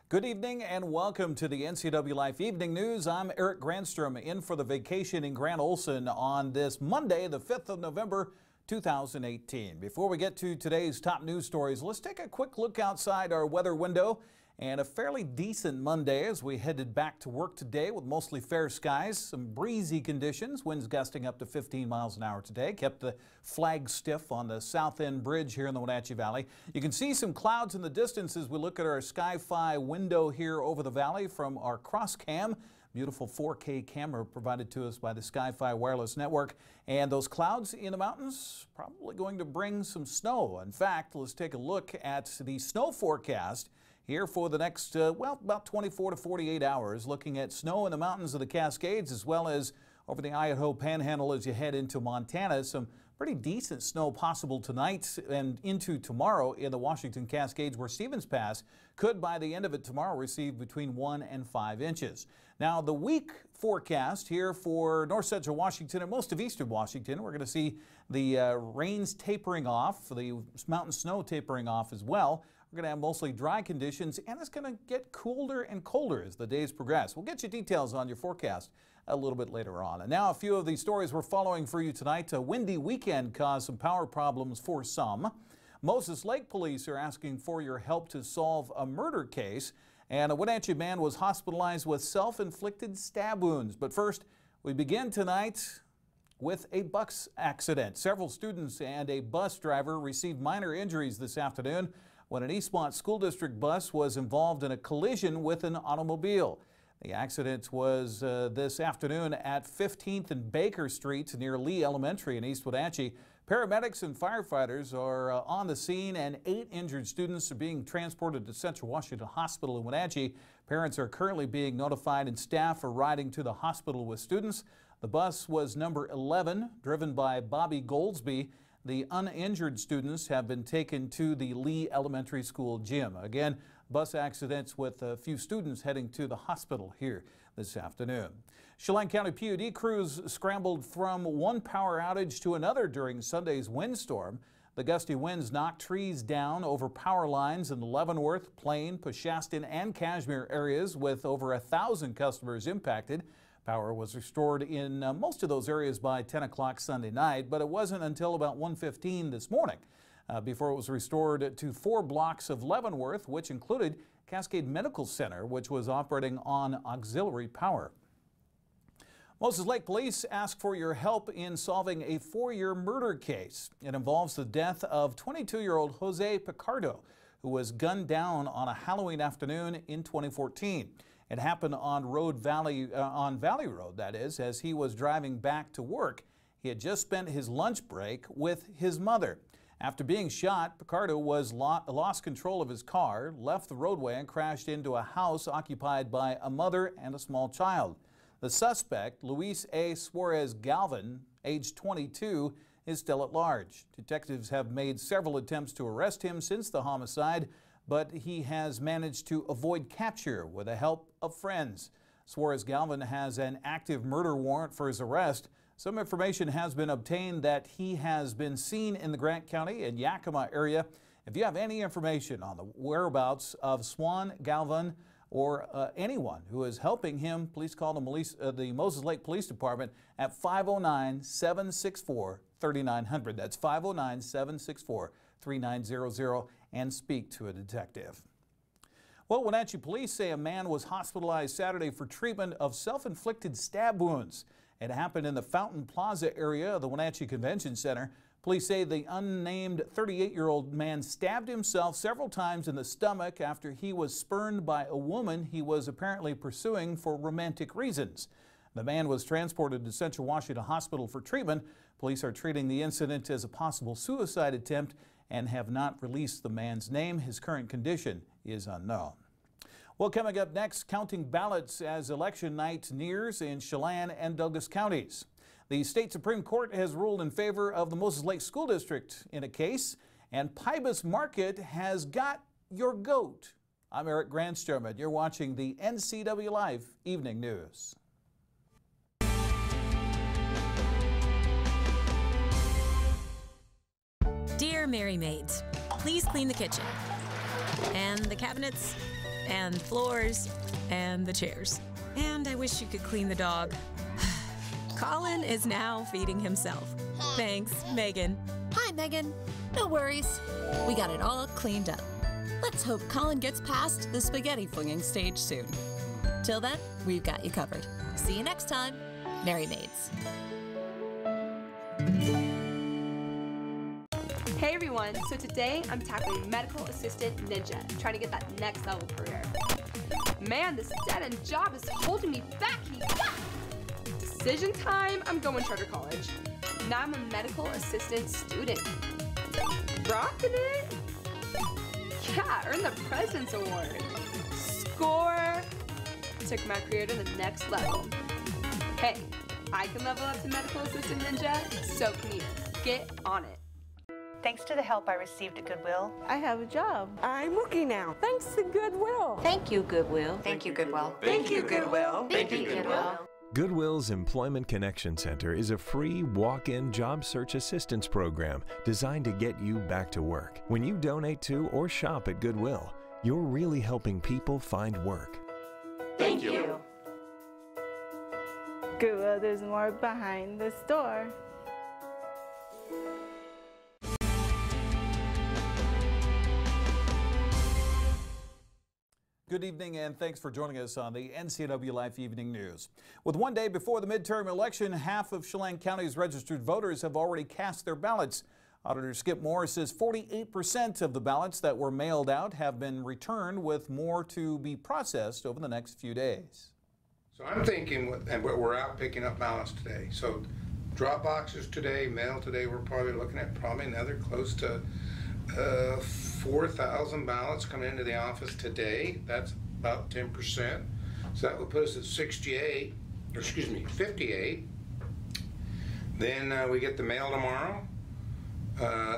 Good evening and welcome to the Ncwlife Evening News. I'm Eric Granstrom in for the vacationing Grant Olson on this Monday, the 5th of November, 2018. Before we get to today's top news stories, let's take a quick look outside our weather window. And a fairly decent Monday as we headed back to work today with mostly fair skies, some breezy conditions, winds gusting up to 15 miles an hour today, kept the flag stiff on the south end bridge here in the Wenatchee Valley. You can see some clouds in the distance as we look at our Sky-Fi window here over the valley from our cross cam. Beautiful 4K camera provided to us by the Sky-Fi wireless network. And those clouds in the mountains probably going to bring some snow. In fact, let's take a look at the snow forecast here for the next, about 24 to 48 hours, looking at snow in the mountains of the Cascades as well as over the Idaho Panhandle as you head into Montana. Some pretty decent snow possible tonight and into tomorrow in the Washington Cascades, where Stevens Pass could, by the end of it tomorrow, receive between 1 and 5 inches. Now, the week forecast here for north central Washington and most of eastern Washington, we're going to see the rains tapering off, the mountain snow tapering off as well. We're going to have mostly dry conditions, and it's going to get cooler and colder as the days progress. We'll get you details on your forecast a little bit later on. And now a few of the stories we're following for you tonight. A windy weekend caused some power problems for some. Moses Lake police are asking for your help to solve a murder case. And a Wenatchee man was hospitalized with self-inflicted stab wounds. But first, we begin tonight with a bus accident. Several students and a bus driver received minor injuries this afternoon when an Eastmont School District bus was involved in a collision with an automobile. The accident was this afternoon at 15th and Baker Street near Lee Elementary in East Wenatchee. Paramedics and firefighters are on the scene, and 8 injured students are being transported to Central Washington Hospital in Wenatchee. Parents are currently being notified and staff are riding to the hospital with students. The bus was number 11, driven by Bobby Goldsby. The uninjured students have been taken to the Lee Elementary School gym. Again, bus accidents with a few students heading to the hospital here this afternoon. Chelan County PUD crews scrambled from one power outage to another during Sunday's windstorm. The gusty winds knocked trees down over power lines in the Leavenworth, Plain, Peshastin, and Kashmir areas, with over 1,000 customers impacted. Power was restored in most of those areas by 10 o'clock Sunday night, but it wasn't until about 1:15 this morning before it was restored to 4 blocks of Leavenworth, which included Cascade Medical Center, which was operating on auxiliary power. Moses Lake Police ask for your help in solving a 4-year murder case. It involves the death of 22-year-old Jose Picardo, who was gunned down on a Halloween afternoon in 2014. It happened on Valley Road, that is, as he was driving back to work. He had just spent his lunch break with his mother. After being shot, Picardo lost control of his car, left the roadway, and crashed into a house occupied by a mother and a small child. The suspect, Luis A. Suarez Galvan, age 22, is still at large. Detectives have made several attempts to arrest him since the homicide, but he has managed to avoid capture with the help of friends. Suarez Galvan has an active murder warrant for his arrest. Some information has been obtained that he has been seen in the Grant County and Yakima area. If you have any information on the whereabouts of Swan Galvan or anyone who is helping him, please call the Moses Lake Police Department at 509-764-3900. That's 509-764-3900 and speak to a detective. Well, Wenatchee police say a man was hospitalized Saturday for treatment of self-inflicted stab wounds. It happened in the Fountain Plaza area of the Wenatchee Convention Center. Police say the unnamed 38-year-old man stabbed himself several times in the stomach after he was spurned by a woman he was apparently pursuing for romantic reasons. The man was transported to Central Washington Hospital for treatment. Police are treating the incident as a possible suicide attempt and have not released the man's name. His current condition is unknown. Well, coming up next, counting ballots as election night nears in Chelan and Douglas counties. The state Supreme Court has ruled in favor of the Moses Lake School District in a case, and Pybus Market has got your goat. I'm Eric Granstrom, and you're watching the Ncwlife Evening News. Dear Mary Maids, please clean the kitchen and the cabinets and floors, and the chairs. And I wish you could clean the dog. Colin is now feeding himself. Thanks, Megan. Hi, Megan. No worries. We got it all cleaned up. Let's hope Colin gets past the spaghetti flinging stage soon. Till then, we've got you covered. See you next time. Merry Maids. Hey everyone, so today I'm tackling medical assistant ninja, trying to get that next level career. Man, this dead-end job is holding me back. Decision time, I'm going charter college. Now I'm a medical assistant student. Rocking it? Yeah, earned the President's Award. Score! Took my career to the next level. Hey, I can level up to medical assistant ninja, so can you. Get on it. Thanks to the help I received at Goodwill, I have a job. I'm working now. Thanks to Goodwill. Thank you, Goodwill. Thank you, Goodwill. Thank you, Goodwill. Thank you, Goodwill. Goodwill's Employment Connection Center is a free walk-in job search assistance program designed to get you back to work. When you donate to or shop at Goodwill, you're really helping people find work. Thank you. Goodwill, there's more behind the store. Good evening and thanks for joining us on the NCW Life Evening News. With one day before the midterm election, half of Chelan County's registered voters have already cast their ballots. Auditor Skip Moore says 48% of the ballots that were mailed out have been returned, with more to be processed over the next few days. So I'm thinking, we're out picking up ballots today. So drop boxes today, mail today, we're probably looking at another close to 4,000 ballots coming into the office today. That's about 10%. So that would put us at 58. Then we get the mail tomorrow,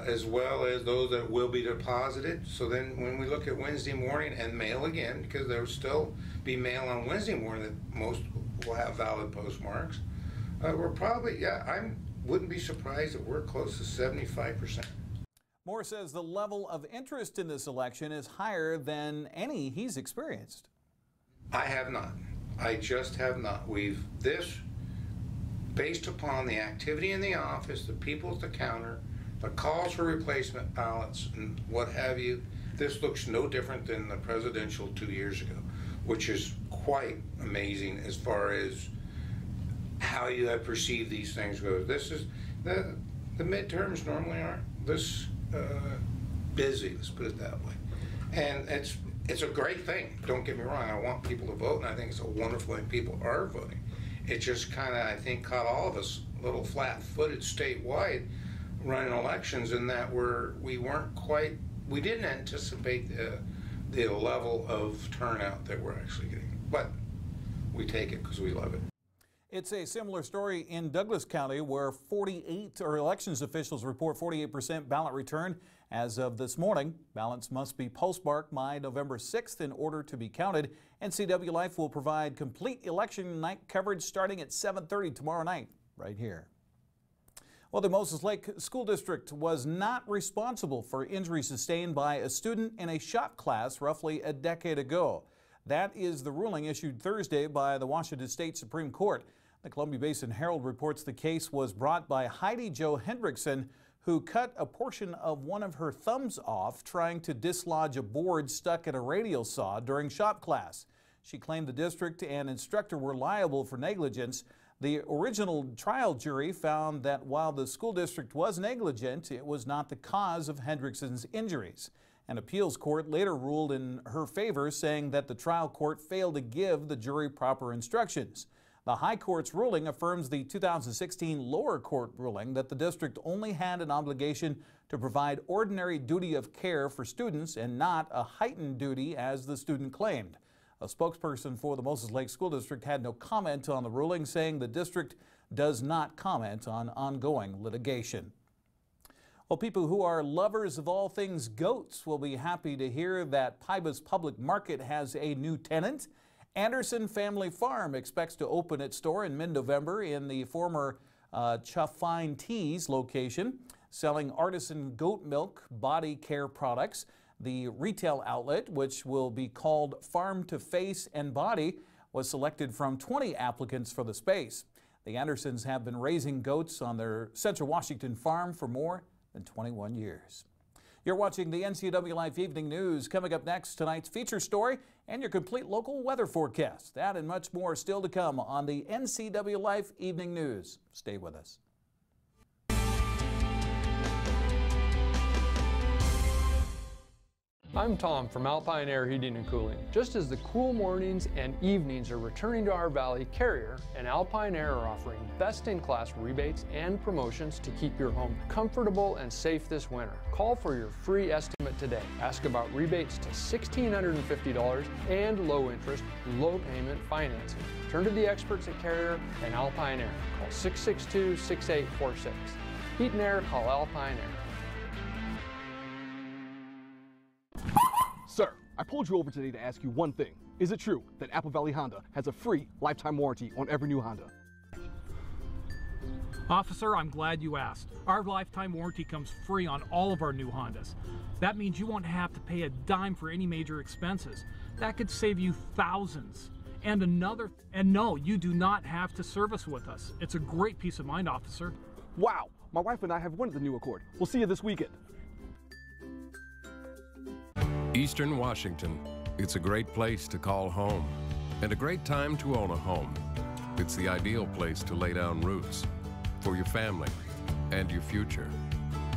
as well as those that will be deposited. So then when we look at Wednesday morning and mail again, because there will still be mail on Wednesday morning that most will have valid postmarks, we're probably, I wouldn't be surprised if we're close to 75%. Moore says the level of interest in this election is higher than any he's experienced. I have not. I just have not. Based upon the activity in the office, the people at the counter, the calls for replacement ballots and what have you, this looks no different than the presidential 2 years ago, which is quite amazing as far as how you have perceived these things go. This is, the midterms normally aren't this busy, let's put it that way. And it's a great thing, don't get me wrong. I want people to vote, and I think it's a wonderful thing people are voting. It just kind of, I think, caught all of us a little flat-footed statewide running elections, in that we didn't anticipate the level of turnout that we're actually getting. But we take it because we love it. It's a similar story in Douglas County, where elections officials report 48% ballot return as of this morning. Ballots must be postmarked by November 6th in order to be counted. NCW Life will provide complete election night coverage starting at 7:30 tomorrow night, right here. Well, the Moses Lake School District was not responsible for injuries sustained by a student in a shop class roughly a decade ago. That is the ruling issued Thursday by the Washington State Supreme Court. The Columbia Basin Herald reports the case was brought by Heidi Jo Hendrickson, who cut a portion of one of her thumbs off trying to dislodge a board stuck in a radial saw during shop class. She claimed the district and instructor were liable for negligence. The original trial jury found that while the school district was negligent, it was not the cause of Hendrickson's injuries. An appeals court later ruled in her favor, saying that the trial court failed to give the jury proper instructions. The High Court's ruling affirms the 2016 lower court ruling that the district only had an obligation to provide ordinary duty of care for students and not a heightened duty as the student claimed. A spokesperson for the Moses Lake School District had no comment on the ruling, saying the district does not comment on ongoing litigation. Well, people who are lovers of all things goats will be happy to hear that Pybus Public Market has a new tenant. Anderson Family Farm expects to open its store in mid-November in the former Chaffine Teas location, selling artisan goat milk body care products. The retail outlet, which will be called Farm to Face and Body, was selected from 20 applicants for the space. The Andersons have been raising goats on their Central Washington farm for more than 21 years. You're watching the Ncwlife Evening News. Coming up next, tonight's feature story and your complete local weather forecast. That and much more still to come on the Ncwlife Evening News. Stay with us. I'm Tom from Alpine Air Heating and Cooling. Just as the cool mornings and evenings are returning to our valley, Carrier and Alpine Air are offering best-in-class rebates and promotions to keep your home comfortable and safe this winter. Call for your free estimate today. Ask about rebates to $1,650 and low interest, low payment financing. Turn to the experts at Carrier and Alpine Air. Call 662-6846. Heat and air, call Alpine Air. Sir, I pulled you over today to ask you one thing. Is it true that Apple Valley Honda has a free lifetime warranty on every new Honda? Officer, I'm glad you asked. Our lifetime warranty comes free on all of our new Hondas. That means you won't have to pay a dime for any major expenses. That could save you thousands. And no, you do not have to service with us. It's a great peace of mind, officer. Wow, my wife and I have wanted the new Accord. We'll see you this weekend. Eastern Washington. It's a great place to call home and a great time to own a home. It's the ideal place to lay down roots for your family and your future.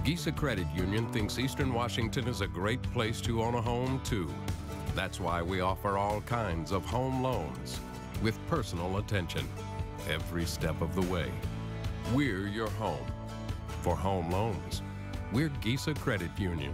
Gisa Credit Union thinks Eastern Washington is a great place to own a home too. That's why we offer all kinds of home loans with personal attention every step of the way. We're your home. For home loans, we're Gisa Credit Union.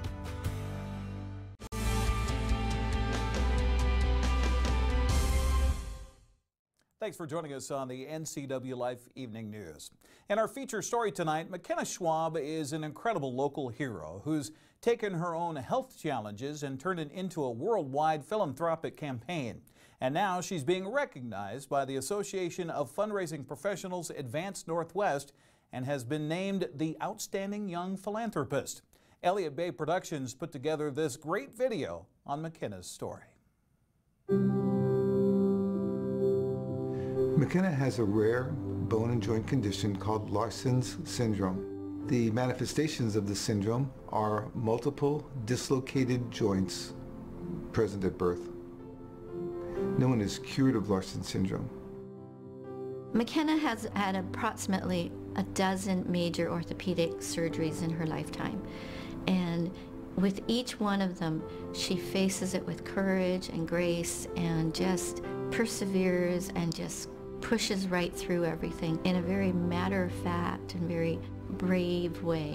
Thanks for joining us on the Ncwlife Evening News. In our feature story tonight, McKenna Schwab is an incredible local hero who's taken her own health challenges and turned it into a worldwide philanthropic campaign. And now she's being recognized by the Association of Fundraising Professionals Advanced Northwest and has been named the Outstanding Young Philanthropist. Elliott Bay Productions put together this great video on McKenna's story. McKenna has a rare bone and joint condition called Larson's syndrome. The manifestations of the syndrome are multiple dislocated joints present at birth. No one is cured of Larson's syndrome. McKenna has had approximately a dozen major orthopedic surgeries in her lifetime. And with each one of them, she faces it with courage and grace and just perseveres and just pushes right through everything in a very matter-of-fact and very brave way.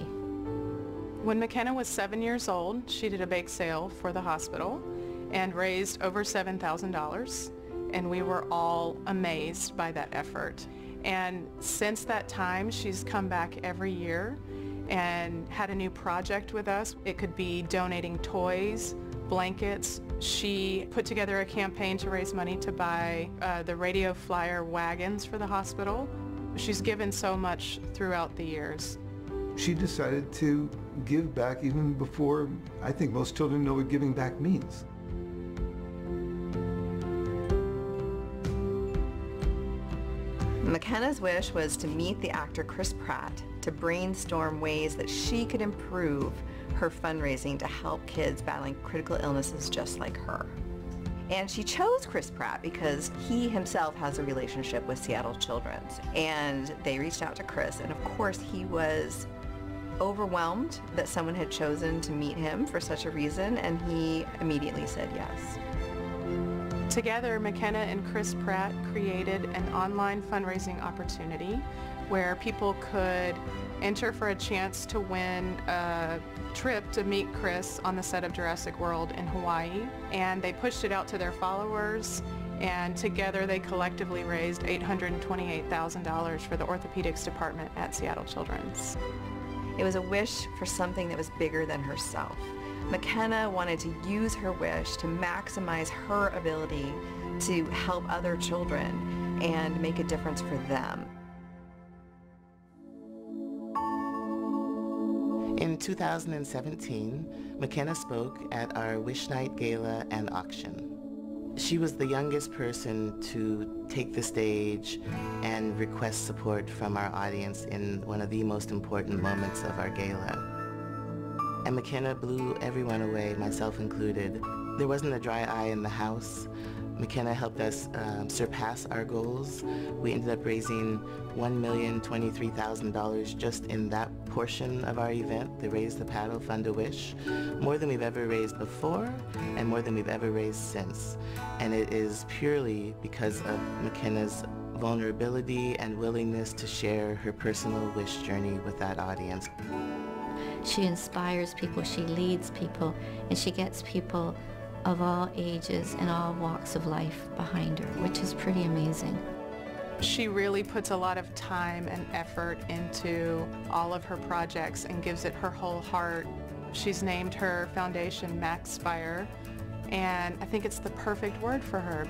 When McKenna was 7 years old, she did a bake sale for the hospital and raised over $7,000, and we were all amazed by that effort. And since that time, she's come back every year and had a new project with us. It could be donating toys, blankets. She put together a campaign to raise money to buy the radio flyer wagons for the hospital. She's given so much throughout the years. She decided to give back even before I think most children know what giving back means. McKenna's wish was to meet the actor Chris Pratt to brainstorm ways that she could improve her fundraising to help kids battling critical illnesses just like her. And she chose Chris Pratt because he himself has a relationship with Seattle Children's. And they reached out to Chris, and of course he was overwhelmed that someone had chosen to meet him for such a reason, and he immediately said yes. Together, McKenna and Chris Pratt created an online fundraising opportunity where people could enter for a chance to win a trip to meet Chris on the set of Jurassic World in Hawaii. And they pushed it out to their followers, and together they collectively raised $828,000 for the orthopedics department at Seattle Children's. It was a wish for something that was bigger than herself. McKenna wanted to use her wish to maximize her ability to help other children and make a difference for them. In 2017, McKenna spoke at our Wish Night Gala and auction. She was the youngest person to take the stage and request support from our audience in one of the most important moments of our gala. And McKenna blew everyone away, myself included. There wasn't a dry eye in the house. McKenna helped us surpass our goals. We ended up raising $1,023,000 just in that portion of our event, the Raise the Paddle Fund a Wish, more than we've ever raised before and more than we've ever raised since. And it is purely because of McKenna's vulnerability and willingness to share her personal wish journey with that audience. She inspires people, she leads people, and she gets people of all ages and all walks of life behind her, which is pretty amazing. She really puts a lot of time and effort into all of her projects and gives it her whole heart. She's named her foundation MaxSpire, and I think it's the perfect word for her.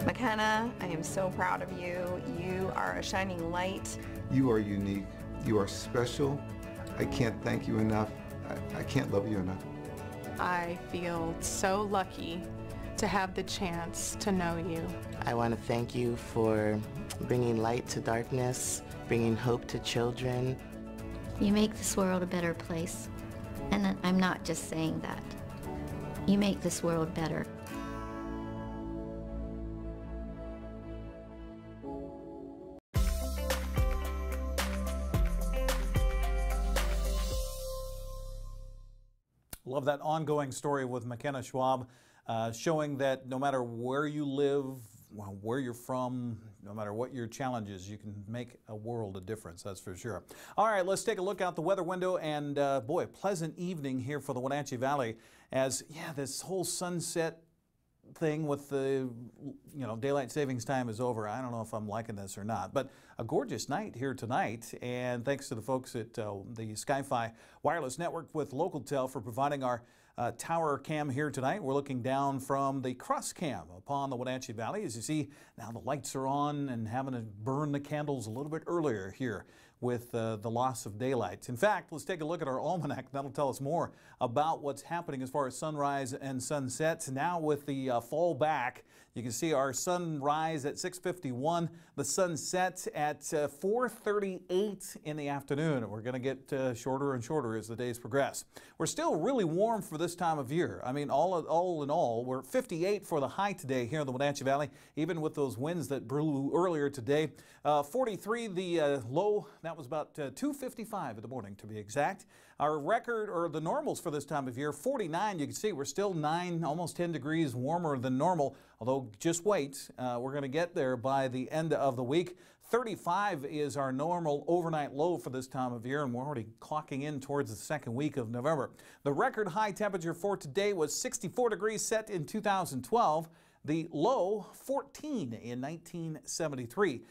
McKenna, I am so proud of you. You are a shining light. You are unique. You are special. I can't thank you enough. I can't love you enough. I feel so lucky to have the chance to know you. I want to thank you for bringing light to darkness, bringing hope to children. You make this world a better place. And I'm not just saying that. You make this world better. Love that ongoing story with McKenna Schwab, showing that no matter where you live, where you're from, no matter what your challenges, you can make a world of difference, that's for sure. All right, let's take a look out the weather window, and boy, a pleasant evening here for the Wenatchee Valley as, yeah, this whole sunset thing with the, daylight savings time is over. I don't know if I'm liking this or not, but a gorgeous night here tonight, and thanks to the folks at the Sky-Fi Wireless Network with LocalTel for providing our tower cam here tonight. We're looking down from the cross cam upon the Wenatchee Valley. As you see, now the lights are on and having to burn the candles a little bit earlier here with the loss of daylight. In fact, let's take a look at our almanac. That'll tell us more about what's happening as far as sunrise and sunsets. Now with the fall back, you can see our sunrise at 6:51, the sunset at 4:38 in the afternoon. We're going to get shorter and shorter as the days progress. We're still really warm for this time of year. I mean, all in all, we're 58 for the high today here in the Wenatchee Valley, even with those winds that blew earlier today. 43 the low, that was about 2:55 in the morning to be exact. Our record, or the normals for this time of year, 49. You can see we're still 9, almost 10 degrees warmer than normal, although just wait, we're going to get there by the end of the week. 35 is our normal overnight low for this time of year, and we're already clocking in towards the second week of November. The record high temperature for today was 64 degrees set in 2012. The low, 14 in 1973.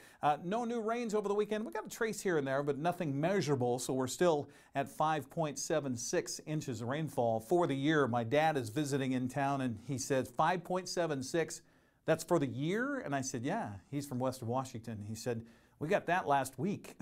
No new rains over the weekend. We got a trace here and there, but nothing measurable, so we're still at 5.76 inches of rainfall for the year. My dad is visiting in town, and he says 5.76. That's for the year? And I said, yeah. He's from Western Washington. He said, we got that last week.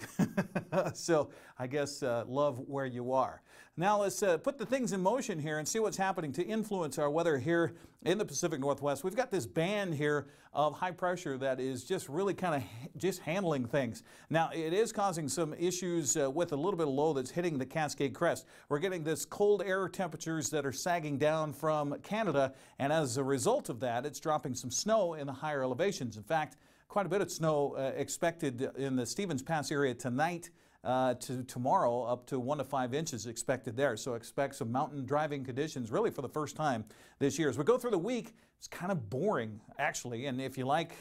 So I guess love where you are. Now let's put the things in motion here and see what's happening to influence our weather here in the Pacific Northwest. We've got this band here of high pressure that is just really kind of just handling things. Now it is causing some issues with a little bit of low that's hitting the Cascade Crest. We're getting this cold air temperatures that are sagging down from Canada, and as a result of that, it's dropping some snow in the higher elevations. In fact, quite a bit of snow expected in the Stevens Pass area tonight to tomorrow, up to 1 to 5 inches expected there. So expect some mountain driving conditions really for the first time this year. As we go through the week, it's kind of boring actually. And if you like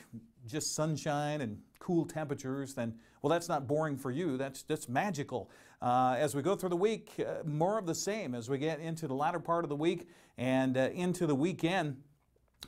just sunshine and cool temperatures, then, well, that's not boring for you. That's magical. As we go through the week, more of the same as we get into the latter part of the week and into the weekend.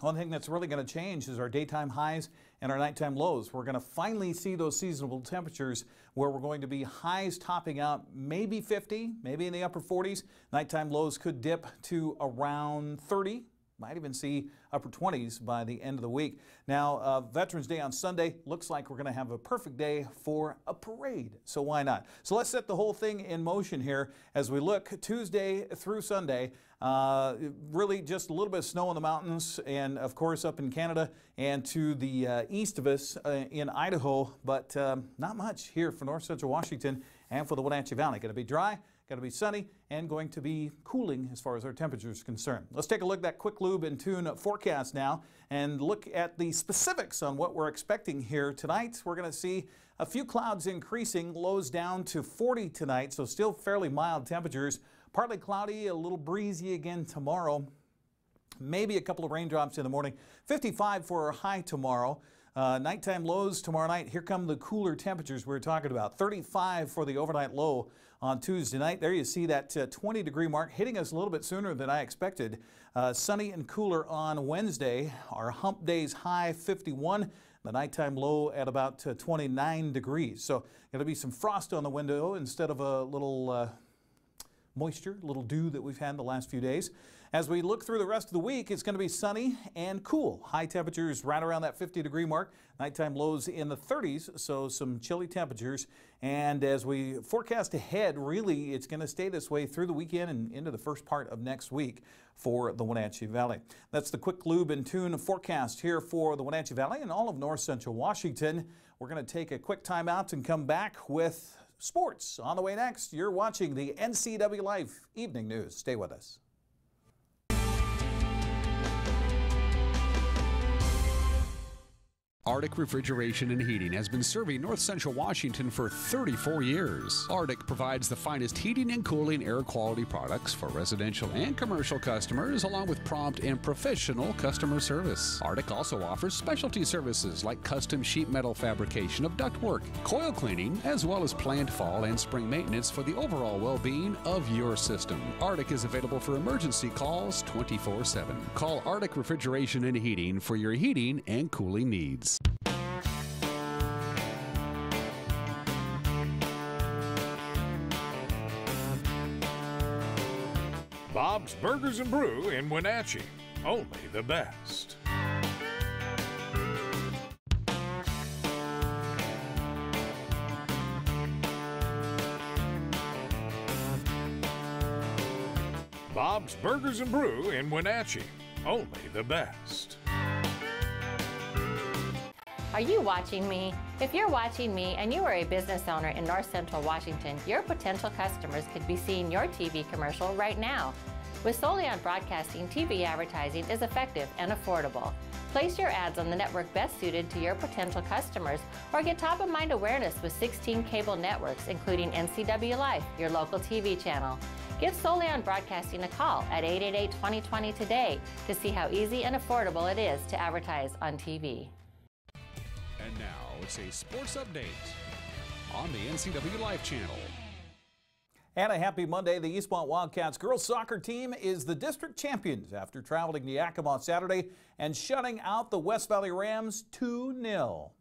One thing that's really going to change is our daytime highs and our nighttime lows. We're going to finally see those seasonable temperatures where we're going to be highs topping out maybe 50, maybe in the upper 40s. Nighttime lows could dip to around 30 Might even see upper 20s by the end of the week. Now, Veterans Day on Sunday, looks like we're going to have a perfect day for a parade. So why not? So let's set the whole thing in motion here as we look Tuesday through Sunday. Really just a little bit of snow in the mountains and, of course, up in Canada and to the east of us in Idaho, but not much here for north central Washington and for the Wenatchee Valley. Going to be dry. Going to be sunny and going to be cooling as far as our temperature is concerned. Let's take a look at that quick lube and tune forecast now and look at the specifics on what we're expecting here tonight. We're going to see a few clouds increasing, lows down to 40 tonight, so still fairly mild temperatures. Partly cloudy, a little breezy again tomorrow. Maybe a couple of raindrops in the morning. 55 for our high tomorrow. Nighttime lows tomorrow night. Here come the cooler temperatures we were talking about. 35 for the overnight low on Tuesday night. There you see that 20-degree mark hitting us a little bit sooner than I expected. Sunny and cooler on Wednesday. Our hump day's high 51. The nighttime low at about 29 degrees. So going to be some frost on the window instead of a little moisture, a little dew that we've had the last few days. As we look through the rest of the week, it's going to be sunny and cool. High temperatures right around that 50-degree mark. Nighttime lows in the 30s, so some chilly temperatures. And as we forecast ahead, really, it's going to stay this way through the weekend and into the first part of next week for the Wenatchee Valley. That's the quick lube and tune forecast here for the Wenatchee Valley and all of north central Washington. We're going to take a quick time out and come back with sports. On the way next, you're watching the Ncwlife Evening News. Stay with us. Arctic Refrigeration and Heating has been serving north central Washington for 34 years. Arctic provides the finest heating and cooling air quality products for residential and commercial customers, along with prompt and professional customer service. Arctic also offers specialty services like custom sheet metal fabrication of ductwork, coil cleaning, as well as planned fall and spring maintenance for the overall well-being of your system. Arctic is available for emergency calls 24/7. Call Arctic Refrigeration and Heating for your heating and cooling needs. Bob's Burgers and Brew in Wenatchee. Only the best. Bob's Burgers and Brew in Wenatchee. Only the best. Are you watching me? If you're watching me and you are a business owner in north central Washington, your potential customers could be seeing your TV commercial right now. With Solion Broadcasting, TV advertising is effective and affordable. Place your ads on the network best suited to your potential customers or get top-of-mind awareness with 16 cable networks, including Ncwlife, your local TV channel. Give Solion Broadcasting a call at 888-2020 today to see how easy and affordable it is to advertise on TV. And now it's a sports update on the Ncwlife channel. And a happy Monday. The Eastmont Wildcats girls soccer team is the district champions after traveling to Yakima Saturday and shutting out the West Valley Rams 2-0.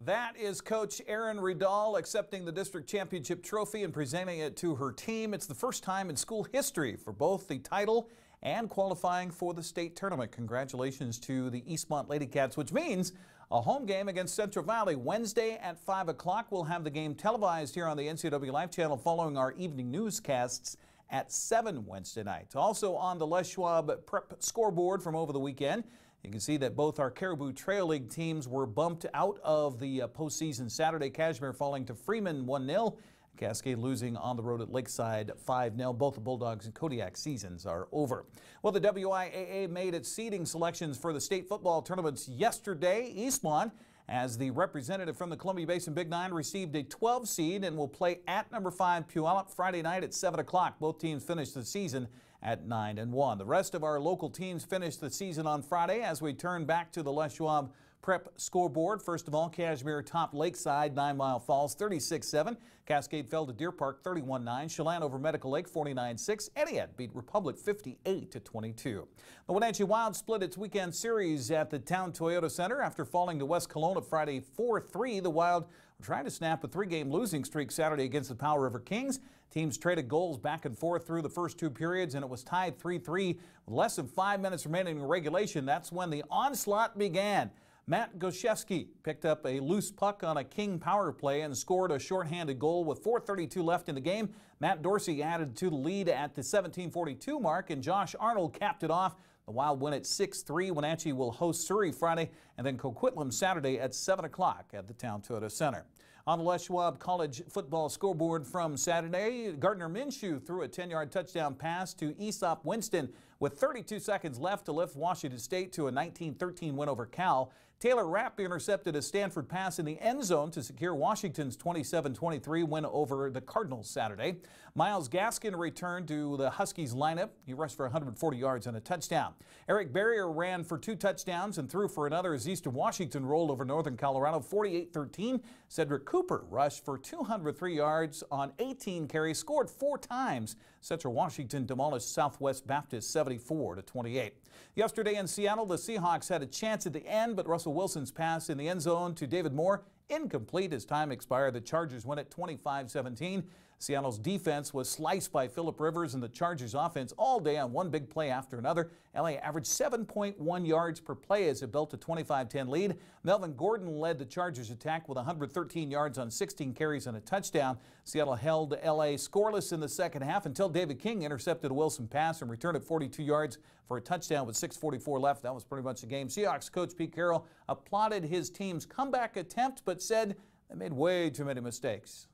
That is Coach Erin Riedel accepting the district championship trophy and presenting it to her team. It's the first time in school history for both the title and qualifying for the state tournament. Congratulations to the Eastmont Lady Cats, which means a home game against Central Valley Wednesday at 5 o'clock. We'll have the game televised here on the Ncwlife channel following our evening newscasts at 7 Wednesday night. Also on the Les Schwab prep scoreboard from over the weekend, you can see that both our Caribou Trail League teams were bumped out of the postseason Saturday. Cashmere falling to Freeman 1-0. Cascade losing on the road at Lakeside 5-0. Both the Bulldogs and Kodiak seasons are over. Well, the WIAA made its seeding selections for the state football tournaments yesterday. Eastmont, as the representative from the Columbia Basin Big Nine, received a 12 seed and will play at number 5 Puyallup Friday night at 7 o'clock. Both teams finished the season at 9-1. The rest of our local teams finished the season on Friday as we turn back to the Les Schwab Prep scoreboard, first of all, Cashmere topped Lakeside, 9 Mile Falls 36-7. Cascade fell to Deer Park 31-9. Chelan over Medical Lake 49-6. Etienne beat Republic 58-22. The Wenatchee Wild split its weekend series at the Town Toyota Center after falling to West Kelowna Friday 4-3. The Wild were trying to snap a 3-game losing streak Saturday against the Powell River Kings. Teams traded goals back and forth through the first 2 periods, and it was tied 3-3 with less than 5 minutes remaining in regulation. That's when the onslaught began. Matt Goszewski picked up a loose puck on a King power play and scored a shorthanded goal with 4:32 left in the game. Matt Dorsey added to the lead at the 17:42 mark, and Josh Arnold capped it off. The Wild win at 6-3. Wenatchee will host Surrey Friday and then Coquitlam Saturday at 7 o'clock at the Town Toyota Center. On the Les Schwab College football scoreboard from Saturday, Gardner Minshew threw a 10-yard touchdown pass to Aesop Winston with 32 seconds left to lift Washington State to a 19-13 win over Cal. Taylor Rapp intercepted a Stanford pass in the end zone to secure Washington's 27-23 win over the Cardinals Saturday. Myles Gaskin returned to the Huskies lineup. He rushed for 140 yards and a touchdown. Eric Barrier ran for 2 touchdowns and threw for another as Eastern Washington rolled over Northern Colorado 48-13. Cedric Cooper rushed for 203 yards on 18 carries, scored 4 times. Central Washington demolished Southwest Baptist 74-28. Yesterday in Seattle, the Seahawks had a chance at the end, but Russell Wilson's pass in the end zone to David Moore incomplete as time expired. The Chargers win at 25-17. Seattle's defense was sliced by Phillip Rivers and the Chargers offense all day on one big play after another. LA averaged 7.1 yards per play as it built a 25-10 lead. Melvin Gordon led the Chargers attack with 113 yards on 16 carries and a touchdown. Seattle held LA scoreless in the second half until David King intercepted a Wilson pass and returned it 42 yards for a touchdown with 6:44 left. That was pretty much the game. Seahawks coach Pete Carroll applauded his team's comeback attempt but said they made way too many mistakes.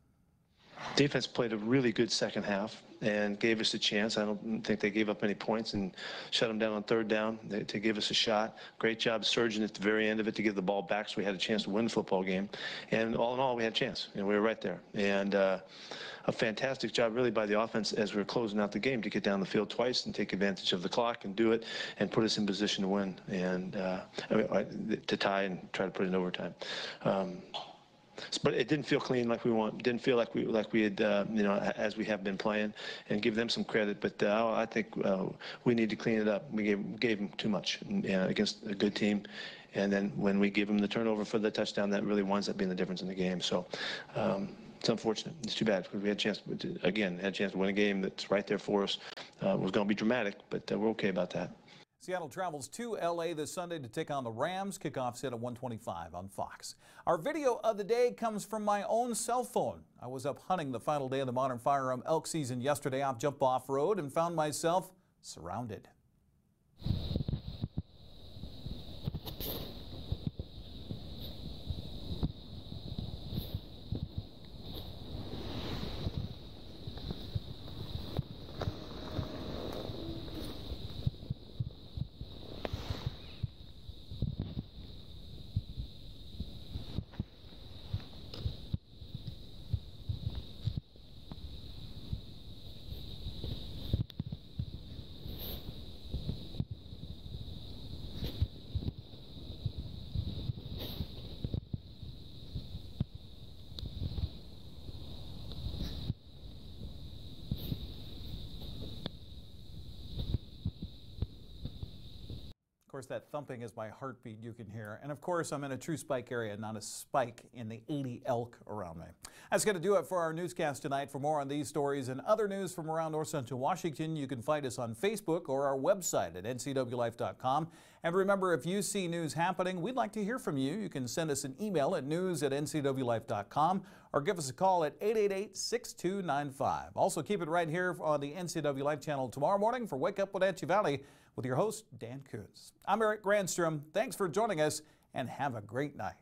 Defense played a really good second half and gave us a chance. I don't think they gave up any points and shut them down on 3rd down to give us a shot. Great job surging at the very end of it to give the ball back so we had a chance to win the football game. And all in all, we had a chance. We were right there. And a fantastic job really by the offense as we were closing out the game to get down the field twice and take advantage of the clock and do it and put us in position to win and to tie and try to put it in overtime. But it didn't feel clean like we want. Didn't feel like we had, as we have been playing, and give them some credit. But I think we need to clean it up. We gave them too much against a good team, and then when we give them the turnover for the touchdown, that really winds up being the difference in the game. So it's unfortunate. It's too bad because we had a chance to win a game that's right there for us. It was going to be dramatic, but we're okay about that. Seattle travels to L.A. this Sunday to take on the Rams. Kickoff set at 1:25 on Fox. Our video of the day comes from my own cell phone. I was up hunting the final day of the modern firearm elk season yesterday off Jump Off Road and found myself surrounded. Of course, that thumping is my heartbeat you can hear. And of course, I'm in a true spike area, not a spike in the 80 elk around me. That's going to do it for our newscast tonight. For more on these stories and other news from around North Central Washington, you can find us on Facebook or our website at ncwlife.com. And remember, if you see news happening, we'd like to hear from you. You can send us an email at news@ncwlife.com or give us a call at 888-6295. Also, keep it right here on the NCW Life channel tomorrow morning for Wake Up Wenatchee Valley with your host, Dan Kuntz. I'm Eric Granstrom. Thanks for joining us and have a great night.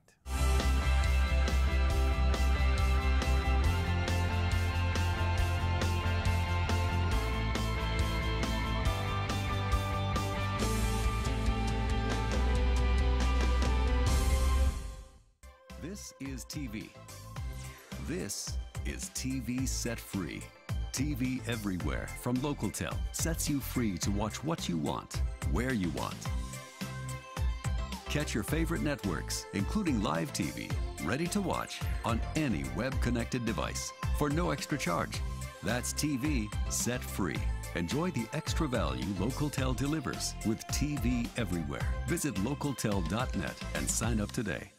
This is TV. This is TV Set Free. TV everywhere from Localtel sets you free to watch what you want, where you want. Catch your favorite networks, including live TV, ready to watch on any web-connected device for no extra charge. That's TV set free. Enjoy the extra value Localtel delivers with TV everywhere. Visit localtel.net and sign up today.